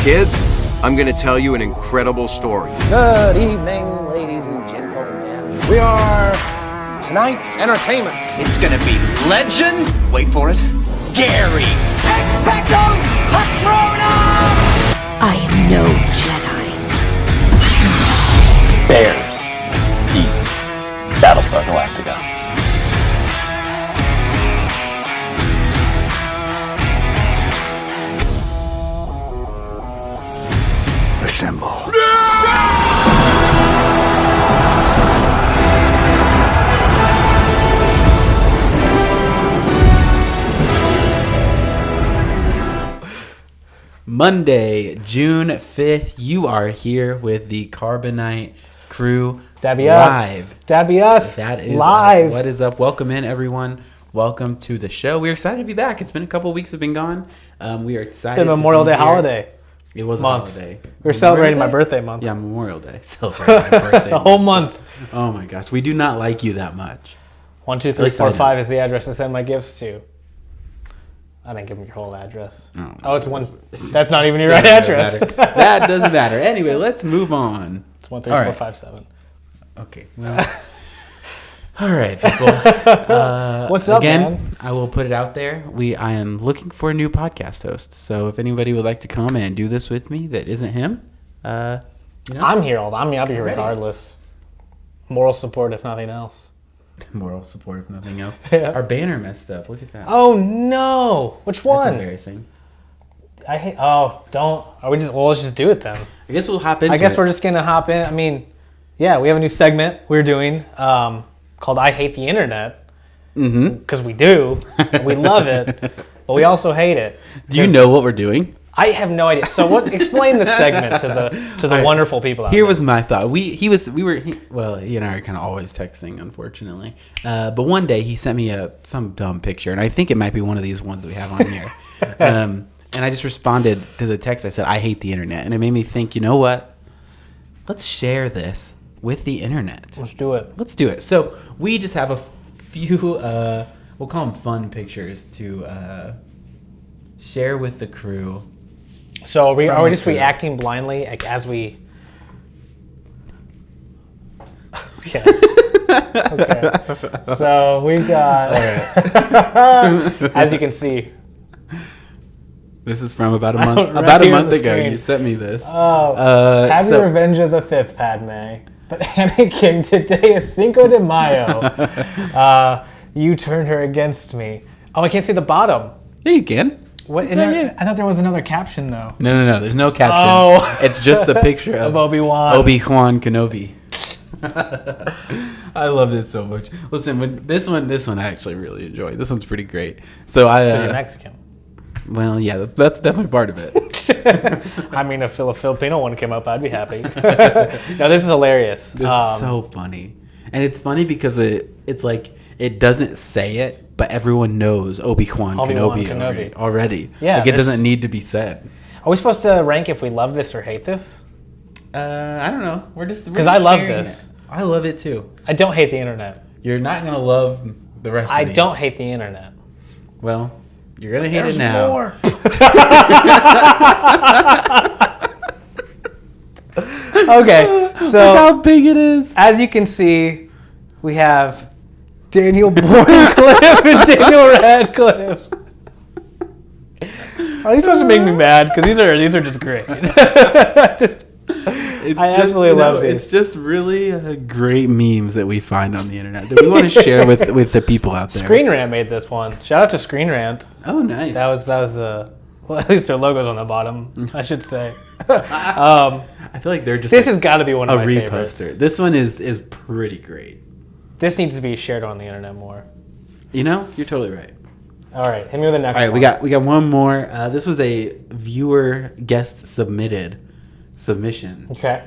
Kids, I'm gonna tell you an incredible story. Good evening, ladies and gentlemen. We are tonight's entertainment. It's gonna be legend. Wait for it. Daring. Expecto Patronum! I am no Jedi. Bears eats Battlestar Galactica. Assemble. Monday, June 5th, you are here with the Carbonite crew. That'd be live. us. That'd be us. That is live. us. What is up? Welcome in, everyone. Welcome to the show. We're excited to be back. It's been a couple weeks we've been gone. We are excited. It's been Memorial Day holiday. It was month. a holiday. We're celebrating my birthday month. Yeah, Memorial Day. Celebrating my birthday. The whole month. Oh my gosh, we do not like you that much. 1, 2, 3, 4, 5 is the address to send my gifts to. I didn't give him your whole address. Oh, it's one. That's not even your right address. That doesn't matter. Anyway, let's move on. It's 1, 3, 4, 5, 7. Okay. Well. All right, people. What's up, again, man? I will put it out there. I am looking for a new podcast host. So if anybody would like to come and do this with me that isn't him, I'm here all. I'll be here regardless. Moral support, if nothing else. Moral support, if nothing else. Yeah. Our banner messed up. Look at that. Oh no! Which one? That's embarrassing. I hate. Oh, don't. Are we just? Well, let's just do it then. I guess we'll hop into I guess it. we're just gonna hop in. I mean, yeah, we have a new segment we're doing called "I Hate the Internet" because we do. We love it, but we also hate it. Do you know what we're doing? I have no idea. So, what? Explain the segment to the Right. wonderful people out Here there. was my thought. He and I are kind of always texting, unfortunately. But one day he sent me some dumb picture, and I think it might be one of these ones that we have on here. And I just responded to the text. I said, "I hate the internet," and it made me think. You know what? Let's share this with the internet. Let's do it. Let's do it. So we just have a few. We'll call them fun pictures to share with the crew. So, are we just True. reacting blindly as we? Okay. Okay. So we've got. As you can see. This is from about a month Right here on month the ago. screen. You sent me this. Oh, happy Revenge of the 5th, Padme. But Anakin, today is Cinco de Mayo. You turned her against me. Oh, I can't see the bottom. Yeah, you can. What? It's right here. I thought there was another caption though. No. There's no caption. Oh. It's just the picture of Obi-Wan. Obi-Wan Kenobi. I love this so much. Listen, this one I actually really enjoy. This one's pretty great. So Because you're Mexican. well, yeah, that's definitely part of it. I mean, if a Filipino one came up, I'd be happy. No, this is hilarious. This is so funny, and it's funny because it's like it doesn't say it, but everyone knows Obi-Wan Kenobi already. Yeah, like it doesn't need to be said. Are we supposed to rank if we love this or hate this? I don't know. We're just Because I love sharing this. it. I love it too. I don't hate the internet. You're not gonna love the rest of I these. don't hate the internet. Well, you're gonna hate There's it now. more. Okay, Look so how big it is. as you can see, we have Daniel Bourne-Cliff and Daniel Radcliffe. Are these supposed to make me mad? Because these are just great. I absolutely love these. It's just really great memes that we find on the internet that we want to share with the people out there. Screen Rant made this one. Shout out to Screen Rant. Oh, nice. That was the. Well, at least their logo's on the bottom, I should say. I feel like they're just This has got to be one a of my reposter. favorites. This one is pretty great. This needs to be shared on the internet more. You know, you're totally right. All right, hit me with the next All right, one. we got one more. This was a viewer guest submission. Okay.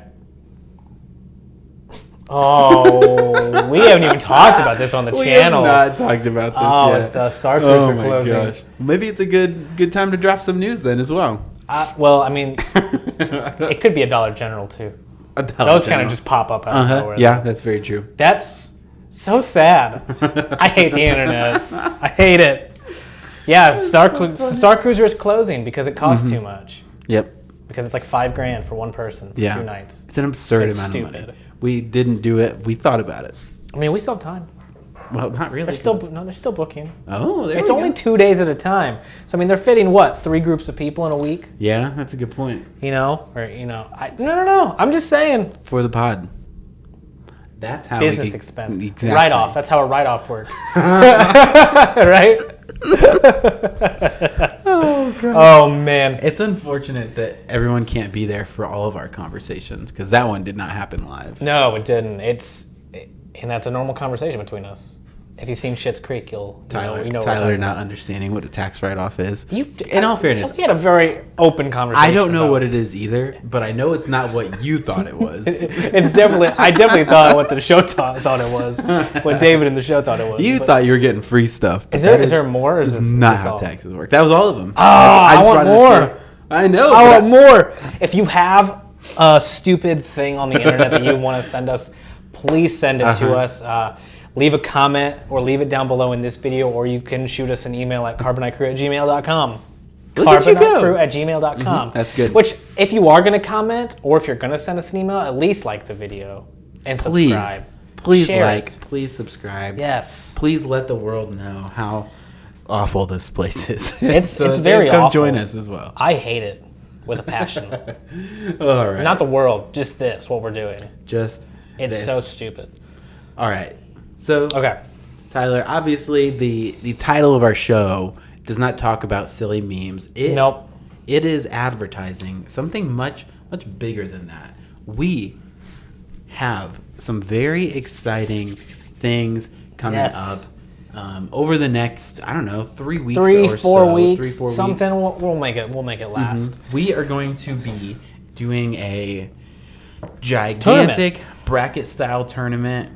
Oh, we haven't even talked about this on the channel. We have not talked about this yet. It's Star Cruiser closing. Gosh. Maybe it's a good time to drop some news then as well. Well, I mean, it could be a Dollar General too. Those kind of just pop up out of nowhere. Yeah, that's very true. That's so sad. I hate the internet. I hate it. Yeah, Star Cruiser is closing because it costs too much. Yep. because it's like $5,000 for one person for 2 nights. It's an absurd It's amount of stupid. money. We didn't do it. We thought about it. I mean, we still have time. Well, not really. They're still booking. Oh, there It's we only go. 2 days at a time. So I mean, they're fitting 3 groups of people in a week. Yeah, that's a good point. No. I'm just saying. For the pod. That's how Business we could, expense. Exactly. Write-off. That's how a write-off works. Right? Oh, man. It's unfortunate that everyone can't be there for all of our conversations because that one did not happen live. No, it didn't. And that's a normal conversation between us. If you've seen Schitt's Creek, Tyler what we're talking not about. understanding what a tax write-off is. In all fairness, we had a very open conversation. I don't know about what it is either, but I know it's not what you thought it was. It's definitely. I definitely thought what the show thought it was. What David in the show thought it was. You thought you were getting free stuff. Is there more? Or is This this is not this how all? taxes work. That was all of them. Oh, I just want brought it more. up here. I know. I but want more. If you have a stupid thing on the internet that you want to send us, please send it to us. Leave a comment or leave it down below in this video, or you can shoot us an email at carbonitecrew@gmail.com. Look at you go. Carbonitecrew@gmail.com. That's good. Which, if you are going to comment or if you're going to send us an email, at least like the video and subscribe. Please Share like. it. Please subscribe. Yes. Please let the world know how awful this place is. It's that they very come awful. join us as well. I hate it with a passion. All right. Not the world, just this, what we're doing. Just It's this. so stupid. All right. So Okay. Tyler, obviously the title of our show does not talk about silly memes. Nope. It is advertising something much bigger than that. We have some very exciting things coming Yes. up over the next 3 weeks. 3, or 4 so, weeks, 3, 4 something. weeks. We'll make it last. We are going to be doing a gigantic bracket style tournament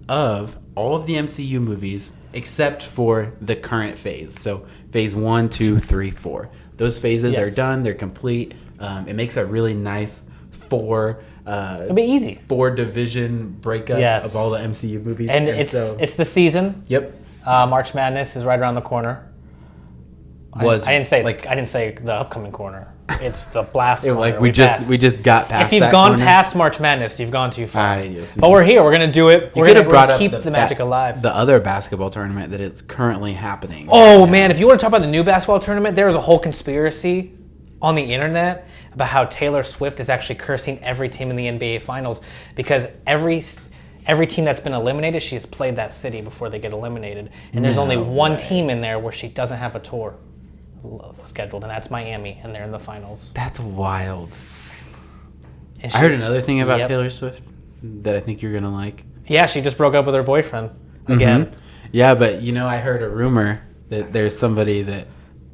of all of the MCU movies except for the current phase. So phase 1, 2, 3, 4. Those phases are Yes. done. They're complete. It makes a really nice It'll be easy. 4 division breakup Yes. of all the MCU movies. And it's the season. Yep. March Madness is right around the corner. I didn't say the upcoming corner. It's the blast corner. Like we just got past. If you've that gone corner. past March Madness, you've gone too far. Yes, But we're here. We're gonna do it. You We're could gonna have brought up keep the magic alive. The other basketball tournament that is currently happening. Oh man, if you want to talk about the new basketball tournament, there is a whole conspiracy on the internet about how Taylor Swift is actually cursing every team in the NBA Finals because every team that's been eliminated, she has played that city before they get eliminated, and there's only one team in there where she doesn't have a tour scheduled, and that's Miami, and they're in the finals. That's wild. And I heard another thing about Yep. Taylor Swift that I think you're gonna like. Yeah, she just broke up with her boyfriend again. Yeah, but I heard a rumor that there's somebody that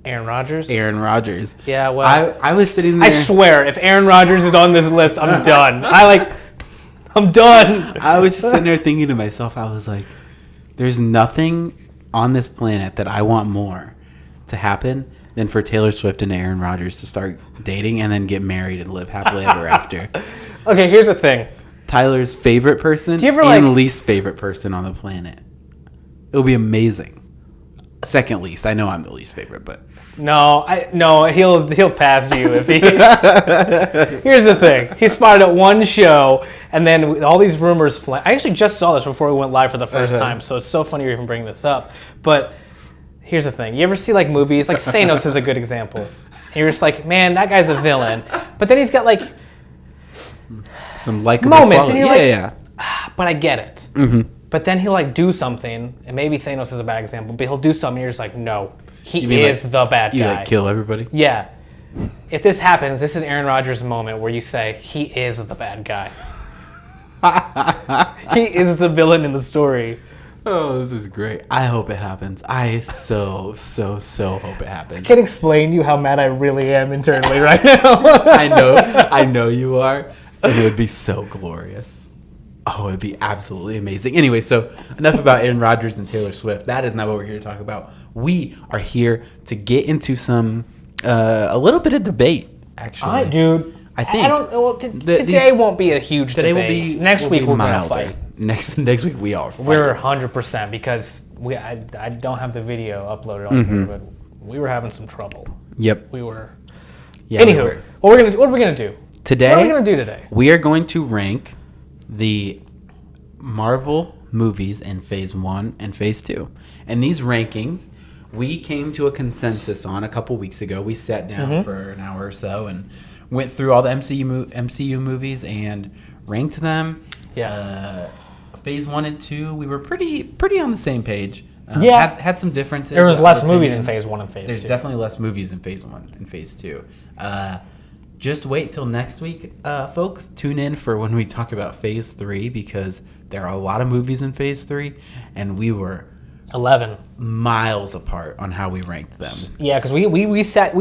Aaron Rodgers. Aaron Rodgers. Yeah, well, I was sitting there. I swear, if Aaron Rodgers is on this list, I'm done. I'm done. I was just sitting there thinking to myself, I was like, there's nothing on this planet that I want more to happen than for Taylor Swift and Aaron Rodgers to start dating and then get married and live happily ever after. Okay, here's the thing. Tyler's favorite person Do you ever, and least favorite person on the planet. It would be amazing. Second least. I know I'm the least favorite, but No, he'll pass you if he. Here's the thing: he spotted at one show, and then with all these rumors. I actually just saw this before we went live for the first time, so it's so funny you're even bringing this up. But here's the thing: you ever see movies like Thanos is a good example. And you're just like, man, that guy's a villain, but then he's got some likable moments, quality. and you're Yeah. but I get it. Mm-hmm. But then he'll do something, and maybe Thanos is a bad example, but he'll do something, and you're just like, no, he mean is the bad You guy. kill everybody? Yeah. If this happens, this is Aaron Rodgers' moment where you say, he is the bad guy. He is the villain in the story. Oh, this is great. I hope it happens. I so hope it happens. I can't explain to you how mad I really am internally right now. I know you are, and it would be so glorious. Oh, it'd be absolutely amazing. Anyway, so enough about Aaron Rodgers and Taylor Swift. That is not what we're here to talk about. We are here to get into some a little bit of debate. Actually, I think. I don't. Well, today won't be a huge today debate. Will be next week we're gonna milder. fight. Next week we are fighting. We're 100% because I don't have the video uploaded on here, but we were having some trouble. Yep. We were. Yeah, Anywho, What are we gonna do Today, What are we gonna do today? we are going to rank the Marvel movies in Phase 1 and Phase 2. And these rankings, we came to a consensus on a couple weeks ago. We sat down for an hour or so and went through all the MCU movies and ranked them. Yes. Phase 1 and 2, we were pretty on the same page. Had some differences. There was less movies in opinion. Phase 1 and Phase 2. There's definitely less movies in Phase 1 and Phase 2. Just wait till next week, folks. Tune in for when we talk about Phase 3 because there are a lot of movies in Phase 3, and we were 11 miles apart on how we ranked them. Yeah, because we sat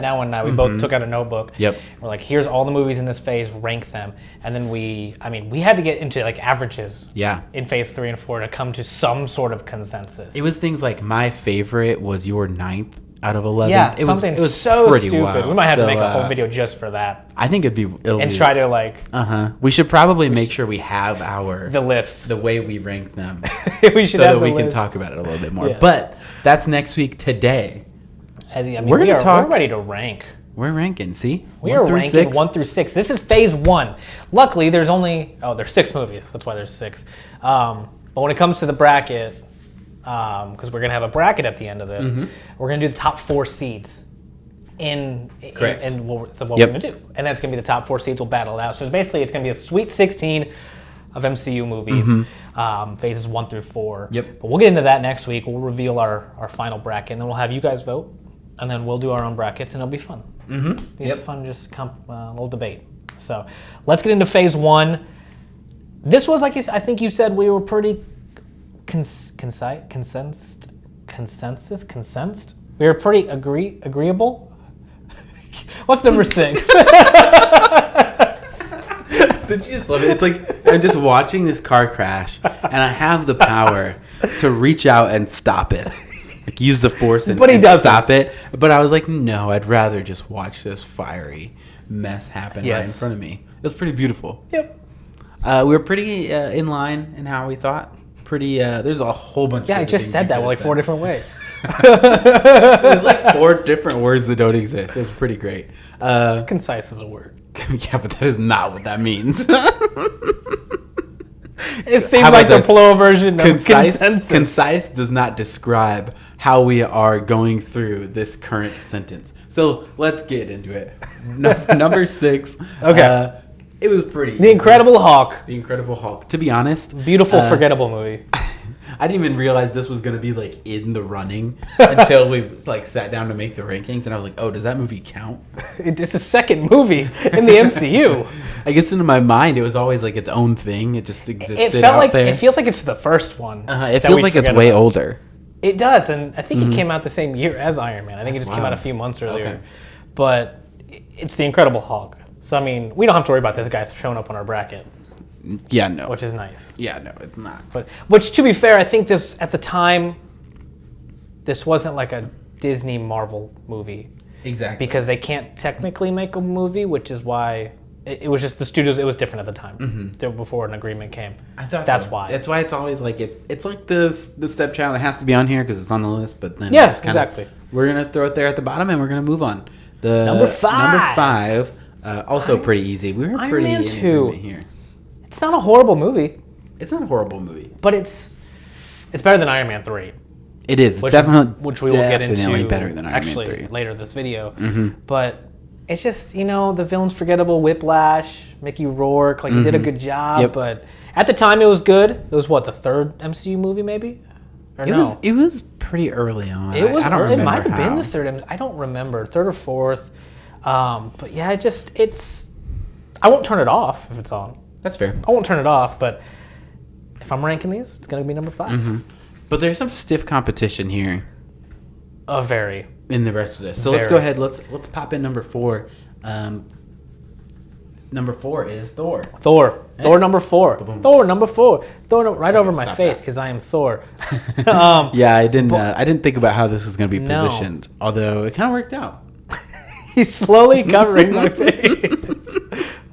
down one night. We both took out a notebook. Yep. We're like, here's all the movies in this phase, rank them, and then we had to get into like averages. Yeah. In Phase 3 and 4 to come to some sort of consensus. It was things like my favorite was your 9th out of 11. Yeah, it something was so pretty stupid. wild. We might have to So, make a whole video just for that I think it'll and be, try to like We should probably make sure we have the lists. the way we rank them. We should so have that the we can list. talk about it a little bit more. Yeah. But that's next week. Today, We're ready to rank. we're ranking. See, We 1 are through ranking 6. 1 through 6. This is Phase 1. Luckily, there's 6 movies. That's why there's 6. But when it comes to the bracket, because we're going to have a bracket at the end of this, we're going to do the top 4 seeds. Correct. And what Yep. we're going to do. And that's going to be the top 4 seeds. We'll battle it out. So basically, it's going to be a Sweet 16 of MCU movies, phases 1 through 4. Yep. But we'll get into that next week. We'll reveal our final bracket, and then we'll have you guys vote, and then we'll do our own brackets, and it'll be fun. Be a fun, just little debate. So let's get into Phase 1. This was, like I think you said, we were pretty consensed. We were pretty agreeable. What's number 6? Did you just love it? It's like I'm just watching this car crash, and I have the power to reach out and stop it. Like use the force and, But he and doesn't. stop it. But I was like, no, I'd rather just watch this fiery mess happen right in Yes. front of me. It was pretty beautiful. Yep. We were pretty in line in how we thought. Pretty. There's a whole bunch. Yeah, of I just said that like 4 different ways. like 4 different words that don't exist. It was pretty great. Concise is a word. Yeah, but that is not what that means. It seems How like about the this? plural version of Concise, consensus. concise does not describe how we are going through this current sentence. So let's get into it. Number 6. Okay. It was pretty. The Incredible Hulk. The Incredible Hulk. To be honest, Beautiful, forgettable movie. I didn't even realize this was going to be like in the running until we like sat down to make the rankings, and I was like, "Oh, does that movie count?" It's the second movie in the MCU. I guess in my mind, it was always like its own thing. It just existed It felt out like there. it feels like it's the first one. It that feels we like it's forget way about. older. It does, and I think it came out the same year as Iron Man. I think it That's just came out a wild. few months earlier. Okay. But it's the Incredible Hulk. So I mean, we don't have to worry about this guy showing up on our bracket, Yeah, no. which is nice. Yeah, no, it's not. But which, to be fair, I think this at the time, this wasn't like a Disney Marvel movie Exactly. because they can't technically make a movie, which is why it was just the studios. It was different at the time, before an agreement came. I thought that's so. why. That's why it's always like it's like the stepchild. It has to be on here because it's on the list. But then Yeah, it's kinda- exactly. We're gonna throw it there at the bottom, and we're gonna move on. The Number 5. Number 5. Also pretty easy. We were Iron pretty Man in 2. agreement here. It's not a horrible movie, It's not a horrible movie. but it's better than Iron Man 3. It is. It's Which, definitely which we will get into definitely better than Iron actually Man 3. later this video. But it's just, the villain's forgettable. Whiplash, Mickey Rourke, like he did a good job. Yep. But at the time, it was good. It was what, the 3rd MCU movie, maybe? Or no? It was pretty early on. It was. I don't It remember might have been how. the 3rd. I don't remember 3rd or 4th. But yeah, it's. I won't turn it off if it's on. That's fair. I won't turn it off. But if I'm ranking these, it's gonna be number 5. But there's some stiff competition here Very. in the rest of this. So let's Very. go ahead. Let's pop in number 4. Number 4 is Thor. Thor. Thor number 4. Ba-boom. Thor number 4. Right over my stop face that. because I am Thor. Yeah, I didn't think about how this was going to be No. positioned. Although it kind of worked out. He's slowly covering my face.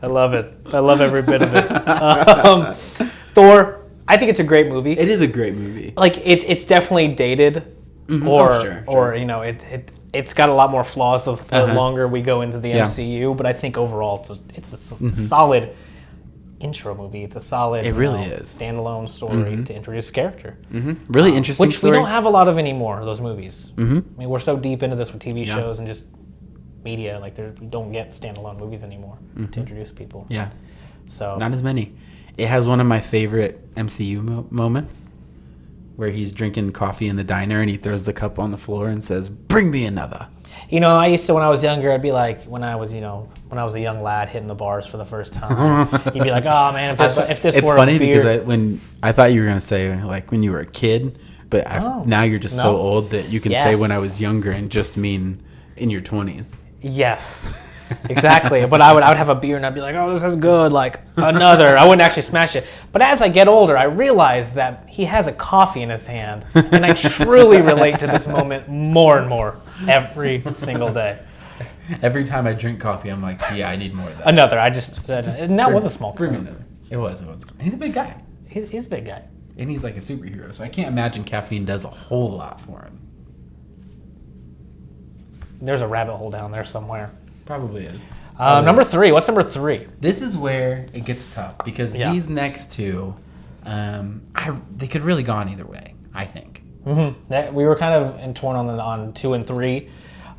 I love it. I love every bit of it. Thor. I think it's a great movie. It is a great movie. Like it's definitely dated, Oh, sure. or it it's got a lot more flaws the Uh-huh. longer we go into the Yeah. MCU, but I think overall it's a solid intro movie. It's a solid, It really is. standalone story to introduce a character. Really interesting Which story. we don't have a lot of anymore, those movies. I mean, we're so deep into this with TV Yeah. shows and just media, like we don't get standalone movies anymore to introduce people. Yeah, So not as many. It has one of my favorite MCU moments where he's drinking coffee in the diner and he throws the cup on the floor and says, "Bring me another." I used to, when I was younger, I'd be like, when I was a young lad hitting the bars for the first time, you'd be like, oh man, if this It's were funny a beer. because when I thought you were gonna say like when you were a kid, but now you're just so No. old that you can Yeah. say when I was younger and just mean in your 20s. Yes, exactly. But I would have a beer and I'd be like, oh, this is good, like another. I wouldn't actually smash it. But as I get older, I realize that he has a coffee in his hand, and I truly relate to this moment more and more every single day. Every time I drink coffee, I'm like, yeah, I need more of that. Another. And that was a small Bring me cup. another. It was. And he's a big guy. He's a big guy. And he's like a superhero, so I can't imagine caffeine does a whole lot for him. There's a rabbit hole down there somewhere. Probably is. Number 3. What's number 3? This is where it gets tough because Yeah. these next two, they could really gone either way. I think. We were kind of torn on 2 and 3.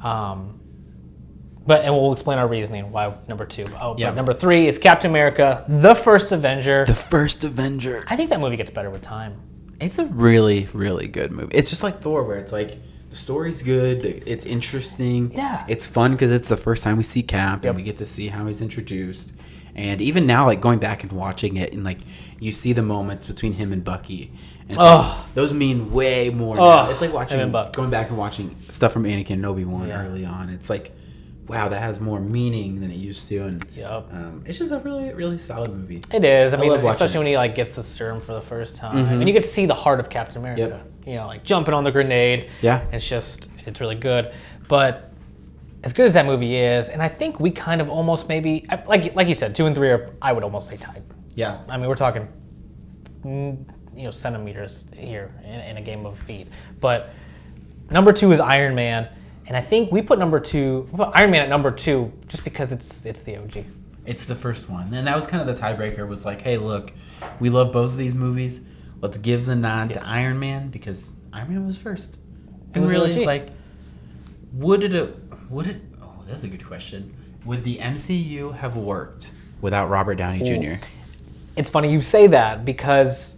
And we'll explain our reasoning why number 2. Yeah. But number 3 is Captain America, the First Avenger. The First Avenger. I think that movie gets better with time. It's a really, really good movie. It's just like Thor, where it's like the story's good, it's interesting, Yeah. it's fun because it's the first time we see Cap Yep. and we get to see how he's introduced. And even now, like going back and watching it, and like you see the moments between him and Bucky, and it's like, those mean way more now. It's like watching, him and Buck. going back and watching stuff from Anakin and Obi-Wan Yeah. early on. It's like, wow, that has more meaning than it used to, and Yep. it's just a really, really solid movie. It is. I mean, love watching especially it. when he like gets the serum for the first time, and you get to see the heart of Captain America. Yep. Like jumping on the grenade. Yeah. It's really good. But as good as that movie is, and I think we kind of almost maybe like you said, 2 and 3 are, I would almost say, tied. Yeah. I mean, we're talking centimeters here in a game of feet. But number 2 is Iron Man, and I think we put Iron Man at number 2 just because it's the OG. It's the first one. And that was kind of the tiebreaker, was like, hey, look, we love both of these movies. Let's give the nod to Iron Man because Iron Man was first. And was really, OG. like, that's a good question. Would the MCU have worked without Robert Downey Jr.? It's funny you say that because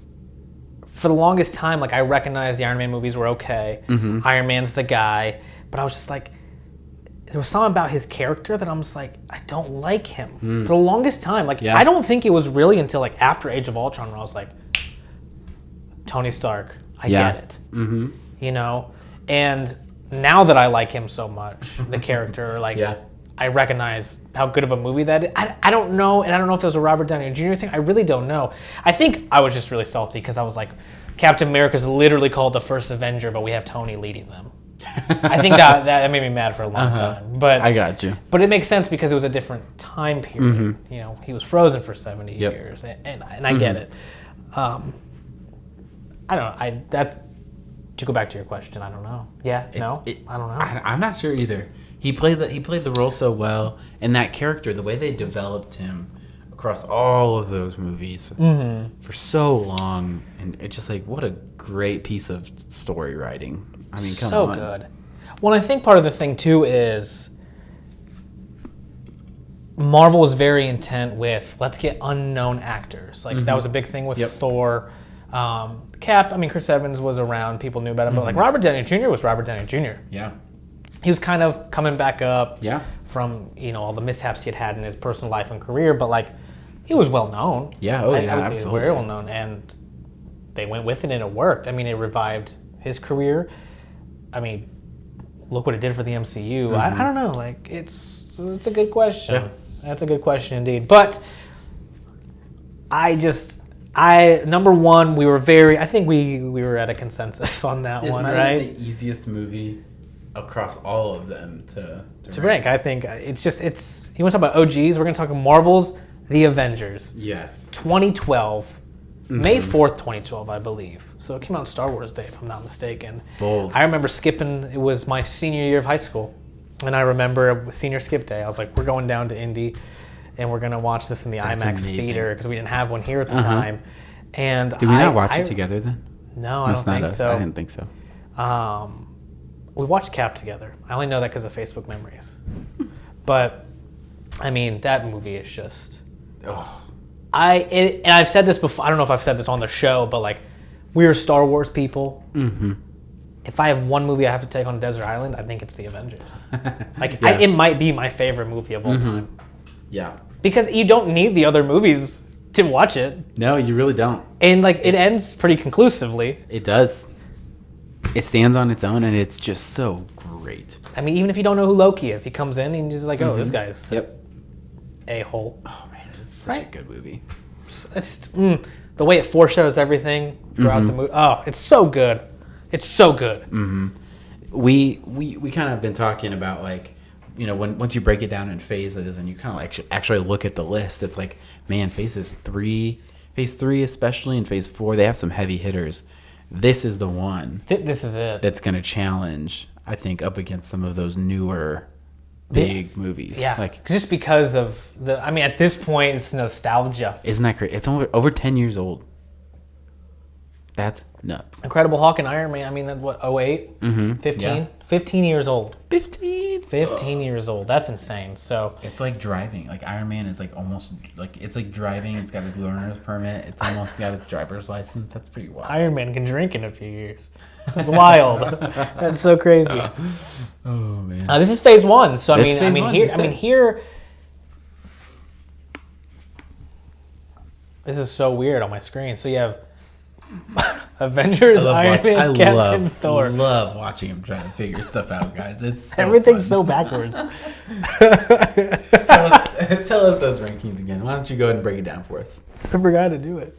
for the longest time, like I recognized the Iron Man movies were okay. Iron Man's the guy, but I was just like, there was something about his character that I'm just like, I don't like him. For the longest time, like Yeah. I don't think it was really until like after Age of Ultron where I was like, Tony Stark, I get it. And now that I like him so much, the character, like Yeah. I recognize how good of a movie that is. I don't know, and I don't know if there's a Robert Downey Jr. thing. I really don't know. I think I was just really salty because I was like, Captain America's literally called the First Avenger, but we have Tony leading them. I think that made me mad for a long time. But I got you. But it makes sense because it was a different time period. He was frozen for 70 Yep. years, and I get it. I don't know. To go back to your question, I don't know. Yeah, I don't know. I'm not sure either. He played the role so well, and that character, the way they developed him across all of those movies for so long, and it's just like, what a great piece of story writing. I mean, come on. So good. Well, I think part of the thing too is Marvel is very intent with let's get unknown actors. Like that was a big thing with Thor. Cap, I mean, Chris Evans was around. People knew about him. But like Robert Downey Jr. was Robert Downey Jr. Yeah. He was kind of coming back up from all the mishaps he had in his personal life and career. But like he was well known. Yeah. I would say he was Absolutely. very well known. And they went with it and it worked. I mean, it revived his career. I mean, look what it did for the MCU. I don't know. Like, it's a good question. Yeah. That's a good question indeed. But number 1, I think we were at a consensus on that This one, might right? be the easiest movie across all of them to rank. I think you want to talk about OGs? We're going to talk Marvel's The Avengers. Yes. 2012. May 4th, 2012, I believe. So it came out on Star Wars Day, if I'm not mistaken. Bold. I remember skipping. It was my senior year of high school, and I remember senior skip day. I was like, we're going down to Indy, and we're gonna watch this in the That's IMAX amazing. theater because we didn't have one here at the time. And Did we not watch it together then? No, I don't think so. I didn't think so. We watched Cap together. I only know that because of Facebook memories. But I mean, that movie is just. Oh. And I've said this before. I don't know if I've said this on the show, but like, we're Star Wars people. Mm-hmm. If I have one movie I have to take on a desert island, I think it's The Avengers. Like, Yeah. it might be my favorite movie of all time Yeah. because you don't need the other movies to watch it, No, you really don't. and like it ends pretty conclusively. It does. It stands on its own, and it's just so great. I mean, even if you don't know who Loki is, he comes in and you're just like, oh, this guy's Yep. a-hole. Oh man, it's such Right. a good movie. It's just, the way it foreshadows everything throughout the movie. Oh, it's so good. It's so good. We kind of been talking about, like, you know, once you break it down in phases and you kind of like actually look at the list, it's like, man, phase 3 especially, and phase 4, they have some heavy hitters. This is the one This is it. that's going to challenge, I think, up against some of those newer big movies. Yeah, Like, just because of I mean, at this point, it's nostalgia. isn't that great? It's over 10 years old. That's nuts. Incredible Hulk and Iron Man. I mean, that's what, 08? 15? Yeah. 15 years old. 15. 15 years old. That's insane. So, It's like driving. Like, Iron Man is like almost like, it's like driving. It's got his learner's permit. It's almost got his driver's license. That's pretty wild. Iron Man can drink in a few years. That's wild. That's so crazy. Oh man. This is phase 1. So, This is phase one, here, that's it. here. This is so weird on my screen. So, you have Avengers, Iron Man, Captain Thor. love watching him trying to figure stuff out, guys. It's so Everything's so fun. backwards. Tell us those rankings again. Why don't you go ahead and break it down for us? I forgot to do it.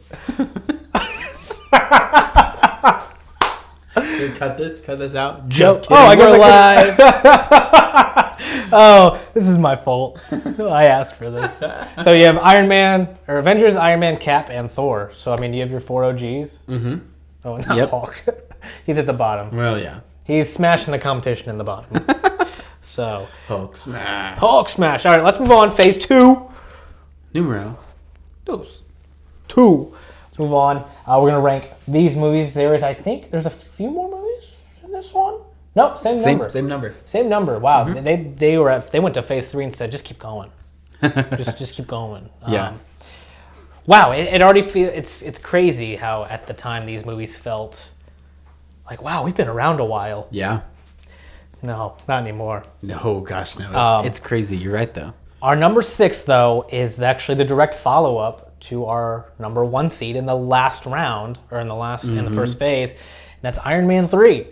Here, cut this out. Just kidding. I We're guess live. Oh, this is my fault. I asked for this. So you have Iron Man, or Avengers, Iron Man, Cap, and Thor. So, I mean, you have your 4 OGs. Mm-hmm. Oh, not Yep. Hulk. He's at the bottom. Well, yeah. He's smashing the competition in the bottom. So, Hulk smash. Hulk smash. All right, let's move on. Phase 2. Numero. Let's move on. We're going to rank these movies. I think there's a few more movies in this one. Nope, same number. Same number. Same number. Wow, they went to phase 3 and said, just keep going. just keep going. Yeah. Wow, it already feels it's crazy how at the time these movies felt like, wow, we've been around a while. Yeah. No, not anymore. No, gosh, no. It's crazy. You're right, though. Our number 6 though is actually the direct follow-up to our number 1 seed in the last round, or in the first phase, and that's Iron Man 3.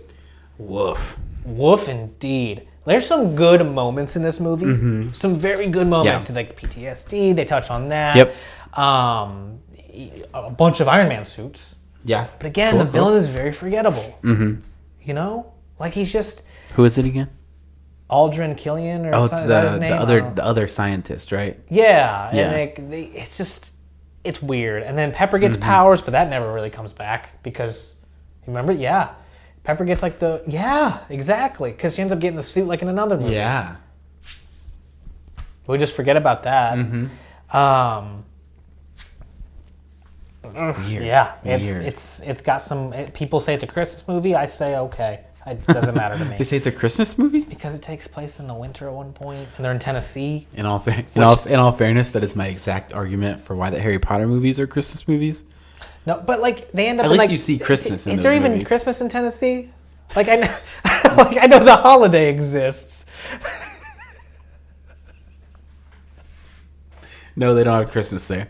Woof. Woof indeed. There's some good moments in this movie. Some very good moments. Yeah. Like PTSD, they touch on that. Yep. A bunch of Iron Man suits. Yeah. But again, the villain is very forgettable. You know? Like, he's just Who is it again? Aldrin Killian, or Oh, is it's that his name? the other scientist, right? Yeah. Yeah. And it's just, it's weird. And then Pepper gets powers, but that never really comes back because, you remember? Yeah. Pepper gets like exactly. Because she ends up getting the suit like in another movie. Yeah. We just forget about that. Weird. Yeah, Weird. it's got some. People say it's a Christmas movie. I say okay. It doesn't matter to They me say it's a Christmas movie? because it takes place in the winter at one point, and they're in Tennessee. In all fairness, that is my exact argument for why the Harry Potter movies are Christmas movies. No, but like they end up. At in, least like, you see Christmas in Is those there even movies. Christmas in Tennessee? Like I know, like I know the holiday exists. No, they don't have Christmas there.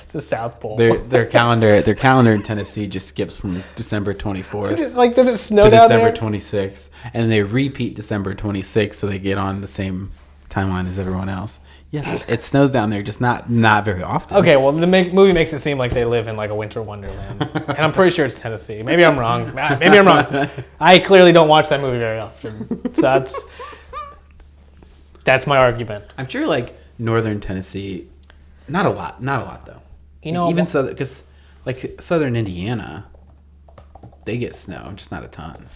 It's the South Pole. Their calendar in Tennessee just skips from December 24th Like, does it snow to down December there? 26th, and they repeat December 26th, so they get on the same timeline as everyone else. Yes, it snows down there, just not very often. Okay, well, the movie makes it seem like they live in like a winter wonderland, and I'm pretty sure it's Tennessee. Maybe I'm wrong. Maybe I'm wrong. I clearly don't watch that movie very often, so that's my argument. I'm sure, like, northern Tennessee, not a lot though. You know, even southern, because like southern Indiana, they get snow, just not a ton.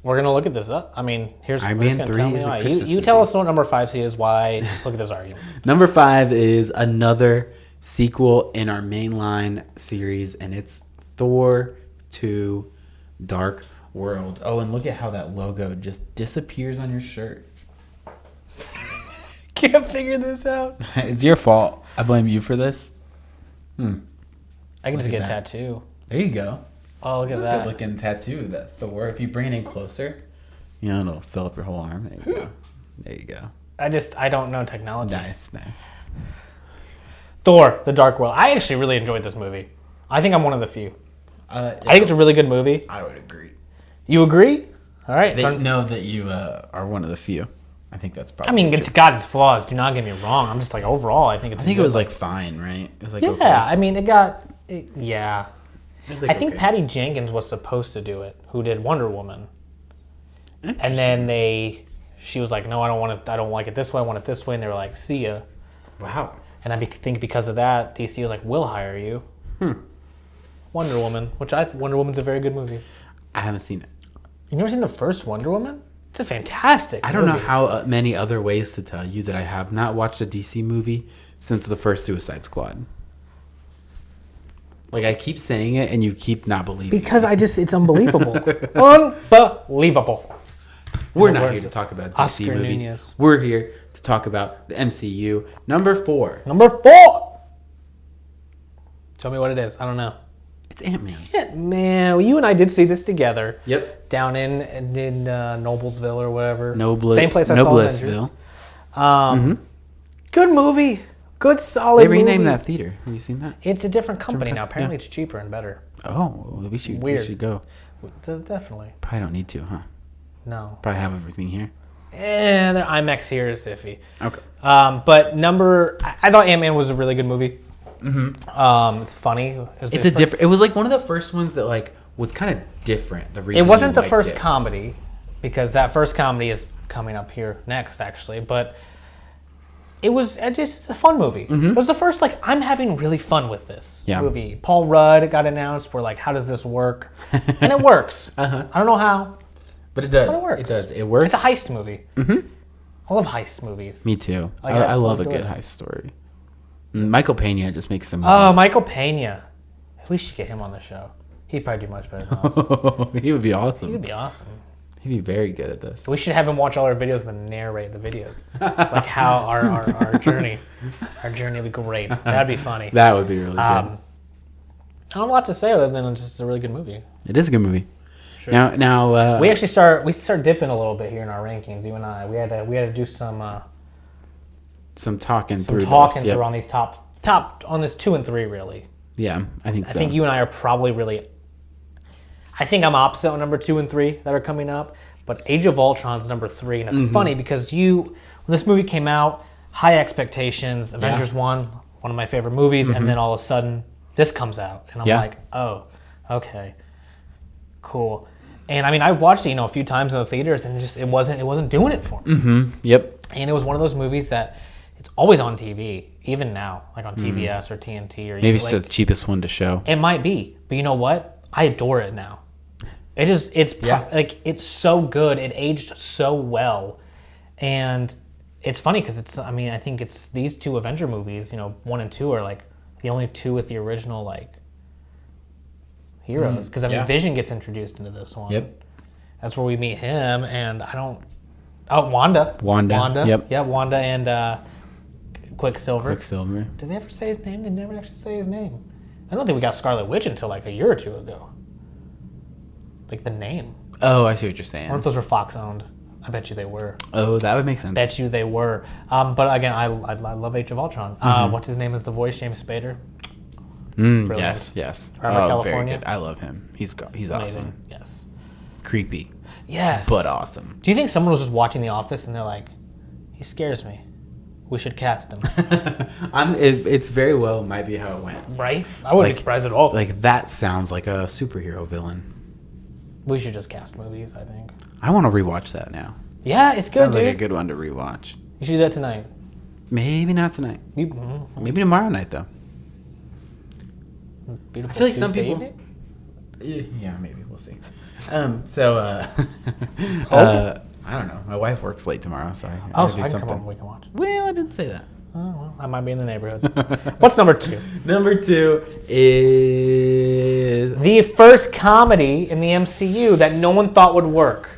we're gonna look at this up. I mean, here's Iron we're just Man gonna 3 tell me is a why. Christmas You tell movie. us what number 5 is. Why? Look at this argument. Number 5 is another sequel in our mainline series, and it's Thor 2 Dark World. Oh, and look at how that logo just disappears on your shirt. Can't figure this out. It's your fault. I blame you for this. I can just at get a that. tattoo. There you go. Oh, look at Good that. looking tattoo, that Thor. If you bring it in closer, you know, it'll fill up your whole arm. There you go. There you go. I don't know technology. Nice. Thor: The Dark World. I actually really enjoyed this movie. I think I'm one of the few. I think it's a really good movie. I would agree. You agree? All right. They know that you are one of the few. I think that's probably. I mean, it's got its flaws. Do not get me wrong. I'm just like overall, I think it's. I think it was like fine, right? It was like Yeah, okay. I mean, yeah. It was like, I think okay. Patty Jenkins was supposed to do it, who did Wonder Woman, and then she was like, no, I don't want it. I don't like it this way. I want it this way, and they were like, see ya. Wow. And I think because of that, DC was like, we'll hire you. Wonder Woman, Wonder Woman's a very good movie. I haven't seen it. You've never seen the first Wonder Woman? It's a fantastic I don't know movie. how many other ways to tell you that I have not watched a DC movie since the first Suicide Squad. Like I keep saying it, and you keep not believing. Because it's unbelievable. Unbelievable. We're No not words. here to talk about DC Oscar movies. Nunez. We're here to talk about the MCU. Number 4. Number 4. Tell me what it is. I don't know. It's Ant-Man. Man, you and I did see this together. Yep. Down in Noblesville or whatever. Noble- Same place I Noblesville. saw Avengers. Good movie. Good solid They renamed movie. that theater. Have you seen that? It's a different company now. Yeah. Apparently it's cheaper and better. Oh, well, we should go. Definitely. Probably don't need to, huh? No. Probably have everything here. And their IMAX here is iffy. Okay. But I thought Ant-Man was a really good movie. It's funny. It was like one of the first ones that like was kind of different. The It reason wasn't you the liked first it. comedy, because that first comedy is coming up here next, actually. But it's a fun movie. It was the first I'm having really fun with this movie. Paul Rudd got announced. We're like, how does this work? And it works. I don't know how, But it does. but it works. It does. It works. It's a heist movie. I love heist movies. Me too. Like, I love a absolutely. good heist story. Michael Pena just makes some. Oh, Michael Pena. We should get him on the show. He'd probably do much better than us. He would be awesome. He'd be awesome. He'd be very good at this. We should have him watch all our videos and then narrate the videos. Like how our journey. Our journey would be great. That'd be funny. That would be really good. I don't have a lot to say other than it's just a really good movie. It is a good movie. Sure. Now We actually start dipping a little bit here in our rankings. You and I, we had to do some talking through talking this. Yep. through on these top on this 2 and 3 really. Yeah, I think so. I think you and I are probably really. I think I'm opposite on number 2 and 3 that are coming up, but Age of Ultron's number 3, and it's funny because when this movie came out, high expectations. Avengers 1, one of my favorite movies, and then all of a sudden this comes out, and I'm like, oh, okay, cool. And I mean, I watched it, a few times in the theaters, and it wasn't doing it for me. Yep. And it was one of those movies that it's always on TV, even now, like on TBS or TNT or Maybe it's the cheapest one to show. It might be, but you know what? I adore it now. It's so good. It aged so well, and it's funny because I think it's these 2 Avenger movies. 1 and 2 are like the only 2 with the original heroes. Because Vision gets introduced into this one. Yep. That's where we meet him, and Wanda. Wanda. Yep. Yeah, Wanda and Quicksilver. Quicksilver. Did they ever say his name? They never actually say his name. I don't think we got Scarlet Witch until a year or 2 ago. Like the name. Oh, I see what you're saying. I wonder if those were Fox owned. I bet you they were. Oh, that would make sense. Bet you they were. But again, I love Age of Ultron. What's his name is the voice? James Spader. Yes. Robert Oh, very California. good. I love him. He's awesome. Amazing. Yes. Creepy, Yes. but awesome. Do you think someone was just watching The Office and they're like, he scares me. We should cast him. It's very well might be how it went. Right? I wouldn't be surprised at all. Like that sounds like a superhero villain. We should just cast movies, I think. I want to rewatch that now. Yeah, it's good, Sounds dude. like a good one to rewatch. You should do that tonight. Maybe not tonight. You- Maybe tomorrow night though. Beautiful I feel like Tuesday some people. evening? Yeah, maybe we'll see. So, I don't know. My wife works late tomorrow, so I Oh, gotta so do I can something. come over. We can watch. Well, I didn't say that. Oh, well, I might be in the neighborhood. What's number 2? Number 2 is. The first comedy in the MCU that no one thought would work.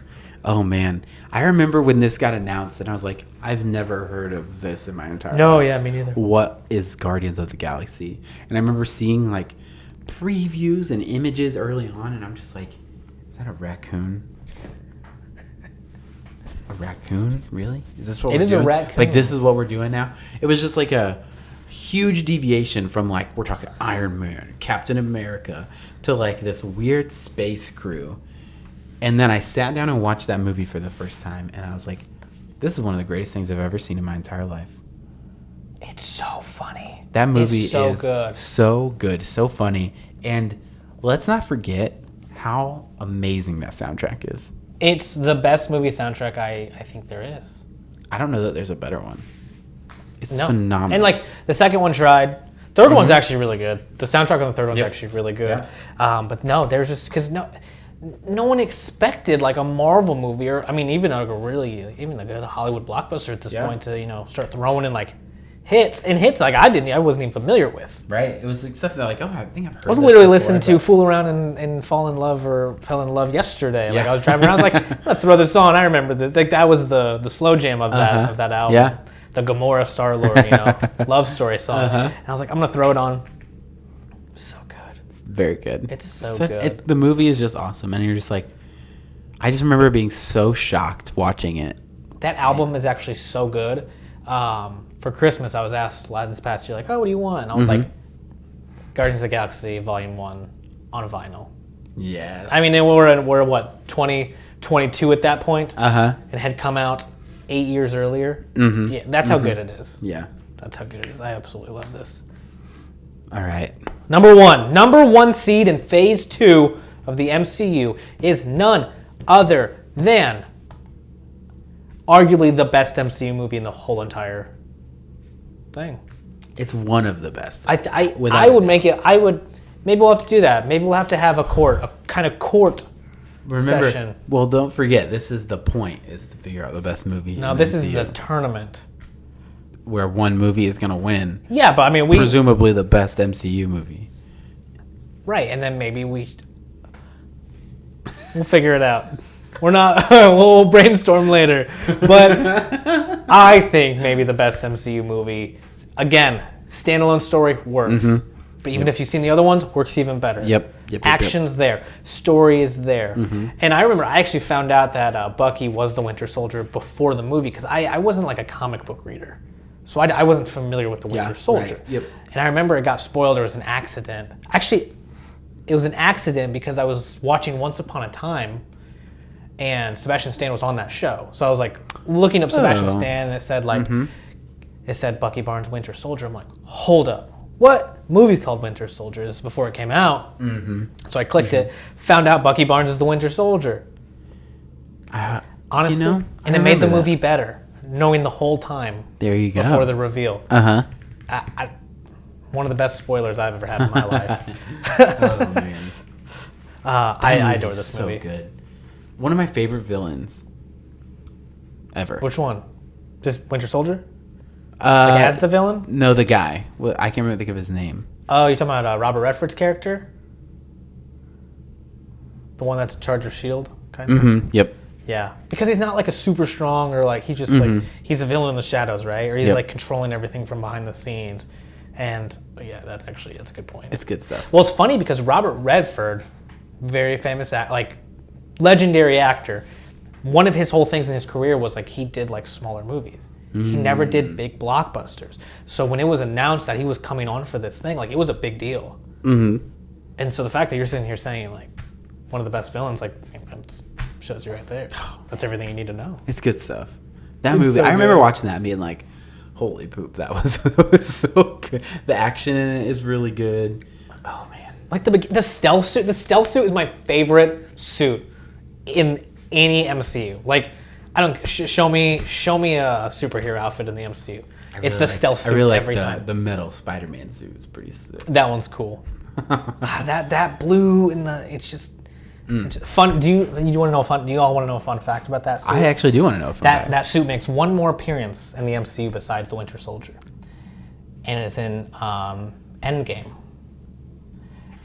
Oh man, I remember when this got announced, and I was like, I've never heard of this in my entire life. No, yeah, me neither. What is Guardians of the Galaxy? And I remember seeing like previews and images early on, and I'm just like, is that a raccoon? A raccoon? Really? Is this what It we're is a doing? raccoon. Like, this is what we're doing now? It was just like a huge deviation from, like, we're talking Iron Man, Captain America, to like this weird space crew. And then I sat down and watched that movie for the first time, and I was like, this is one of the greatest things I've ever seen in my entire life. It's so funny. That movie It's so is good. so good, so funny. And let's not forget how amazing that soundtrack is. It's the best movie soundtrack I think there is. I don't know that there's a better one. It's No. phenomenal. And like the second one tried. Third one's actually really good. The soundtrack on the third one's actually really good. But no, there's just because no one expected like a Marvel movie or even a good Hollywood blockbuster at this point to start throwing in like hits like I wasn't even familiar with. Right? It was like stuff that like, I think I've heard. I was this literally before, listening to but- "Fool Around and Fall in Love" or "Fell in Love" yesterday. Like Yeah. I was driving around, I was like, I'm gonna throw this on. I remember this. Like that was the slow jam of that album. Yeah. The Gamora Star-Lord, love story song. And I was like, I'm gonna throw it on. So good. It's very good. It's so good. The movie is just awesome, and you're just like, I just remember being so shocked watching it. That album is actually so good. For Christmas, I was asked this past year, like, oh, what do you want? And I was like, Guardians of the Galaxy Volume 1 on a vinyl. Yes. I mean, we're what, 2022 at that point? It had come out 8 years earlier. Yeah, that's how good it is. Yeah. That's how good it is. I absolutely love this. All right. Number one seed in Phase 2 of the MCU is none other than arguably the best MCU movie in the whole entire thing. It's one of the best. I Without a would doubt. make it. Maybe we'll have to do that. Maybe we'll have to have a kind of court Remember, session. well, don't forget, this is the point, is to figure out the best movie. No, in this the is the MCU, tournament. where one movie is going to win. Yeah, but I mean, Presumably the best MCU movie. right, and then maybe we'll figure it out. We're not. We'll brainstorm later, but I think maybe the best MCU movie. Again, standalone story works, but even if you've seen the other ones, works even better. Yep. Action's there, story is there, and I remember I actually found out that Bucky was the Winter Soldier before the movie because I wasn't like a comic book reader, so I wasn't familiar with the Winter Soldier. Right. Yep. And I remember it got spoiled. There was an accident. Actually, it was an accident because I was watching Once Upon a Time, and Sebastian Stan was on that show. So I was like looking up Sebastian Stan, and it said like, it said Bucky Barnes Winter Soldier. I'm like, hold up, what movie's called Winter Soldier? This is before it came out. So I clicked it, found out Bucky Barnes is the Winter Soldier. Honestly, and it made the movie better, knowing the whole time. There you go. Before the reveal. Uh-huh. One of the best spoilers I've ever had in my life. Oh, man. I adore this so movie. good. One of my favorite villains ever. Which one? Just Winter Soldier? Like as the villain? No, the guy. Well, I can't remember think of his name. Oh, you're talking about Robert Redford's character? The one that's in charge of S.H.I.E.L.D., kind of? Yep. Yeah. Because he's not like a super strong or like, he's just like, he's a villain in the shadows, right? Or he's like controlling everything from behind the scenes. And yeah, that's a good point. It's good stuff. Well, it's funny because Robert Redford, very famous, legendary actor, one of his whole things in his career was like he did like smaller movies. He never did big blockbusters. So when it was announced that he was coming on for this thing, like it was a big deal. And so the fact that you're sitting here saying like one of the best villains, like that shows you right there. That's everything you need to know. It's good stuff. That It's movie, so I remember good. watching that and being like, holy poop, that was so good. The action in it is really good. Oh, man. Like the stealth suit. The stealth suit is my favorite suit in any MCU. Like, I don't show me a superhero outfit in the MCU. It's the stealth suit every time. The metal Spider-Man suit is pretty sick. That one's cool. That blue and it's just fun. Do you want to know fun? Do you all want to know a fun fact about that suit? I actually do want to know if that suit makes one more appearance in the MCU besides the Winter Soldier, and it's in Endgame.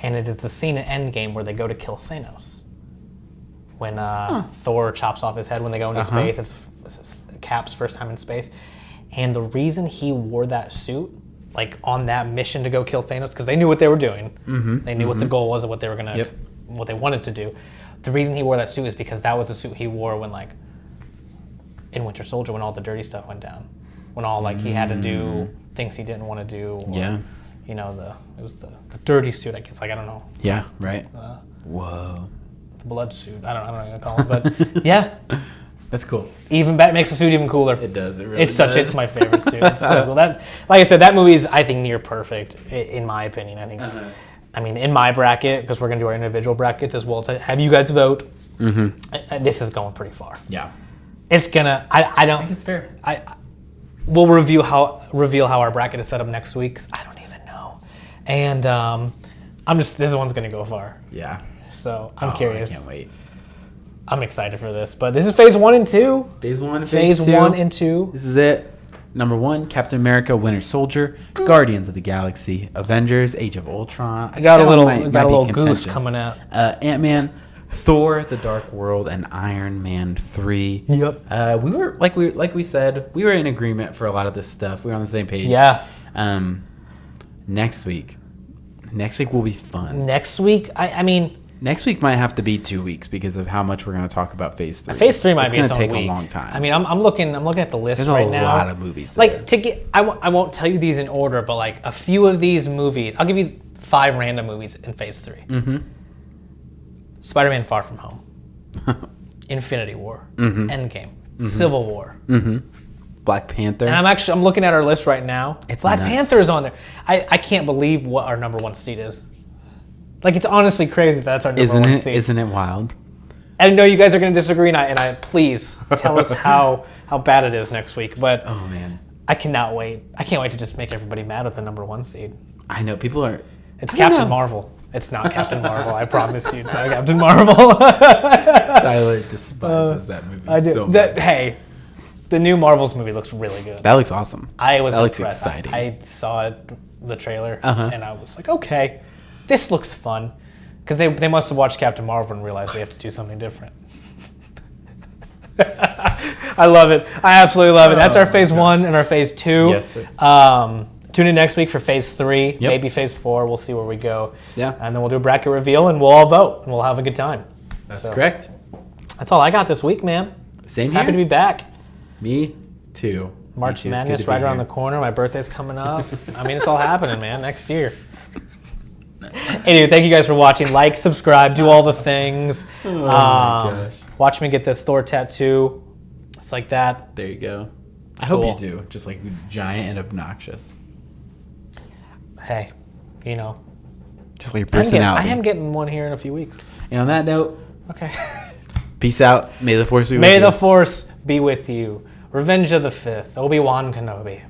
And it is the scene in Endgame where they go to kill Thanos. When Thor chops off his head when they go into space, it's Cap's first time in space. And the reason he wore that suit, like on that mission to go kill Thanos, because they knew what they were doing. They knew what the goal was and what they were gonna, what they wanted to do. The reason he wore that suit is because that was the suit he wore when, like, in Winter Soldier, when all the dirty stuff went down, when all like he had to do things he didn't want to do. Or, you know, it was the dirty suit, I guess. Like, I don't know. Yeah, right. Whoa. The blood suit. I don't know what to call it, but yeah. That's cool. Even better, makes the suit even cooler. It does. It really it's does. It's my favorite suit. It's so cool. That, like I said, that movie is, I think, near perfect in my opinion. I think. I mean, in my bracket, because we're gonna do our individual brackets as well to have you guys vote. This is going pretty far. Yeah. It's gonna. I don't. I think it's fair. We'll reveal how our bracket is set up next week. 'Cause I don't even know. And this one's gonna go far. Yeah. So I'm curious. I can't wait. I'm excited for this. But this is phase 1 and 2. Phase 1 and phase phase 2. 1 and 2. This is it. Number 1, Captain America, Winter Soldier, Guardians of the Galaxy, Avengers, Age of Ultron. I got a little be goose contentious. coming out. Ant-Man, Thor: The Dark World, and Iron Man 3. Yep. We were like we said, we were in agreement for a lot of this stuff. We were on the same page. Yeah. Next week will be fun. Next week, I mean, Next week might have to be 2 weeks because of how much we're going to talk about Phase 3. Phase 3 might be going its to own take week. a long time. I mean, I'm looking at the list There's right a now. lot of movies. Like I won't tell you these in order, but like a few of these movies, I'll give you 5 random movies in Phase 3. Spider-Man: Far From Home, Infinity War, Endgame, Civil War. Black Panther. And I'm looking at our list right now. It's Black nuts. Panther is on there. I can't believe what our number 1 seed is. Like, it's honestly crazy that's our number 1 seed. Isn't it wild? I know you guys are going to disagree, and I please tell us how bad it is next week. But Oh man, I cannot wait. I can't wait to just make everybody mad with the number 1 seed. I know people are. It's I don't Captain know. Marvel. It's not Captain Marvel. I promise you, not Captain Marvel. Tyler despises that movie so much. Hey, the new Marvels movie looks really good. That looks awesome. I was That looks impressed. exciting. I saw the trailer, and I was like, okay, this looks fun. Because they must have watched Captain Marvel and realized they have to do something different. I love it. I absolutely love it. That's our Phase 1 and our Phase 2. Yes, sir. Tune in next week for Phase 3, Yep. maybe Phase 4. We'll see where we go. Yeah. And then we'll do a bracket reveal, and we'll all vote, and we'll have a good time. That's So, correct. That's all I got this week, man. Same here. Happy to be back. Me too. March Me too. It's good Madness to be right around here. the corner. My birthday's coming up. I mean, it's all happening, man. Next year. Anyway, thank you guys for watching. Like, subscribe, do all the things. Oh my gosh. Watch me get this Thor tattoo. It's like that. There you go. I hope Cool. you do. Just like giant and obnoxious. Hey, you know. Just like your I personality. am getting one here in a few weeks. And on that note, Okay. peace out. May the force be with you. May the Force be with you. Revenge of the Fifth. Obi-Wan Kenobi.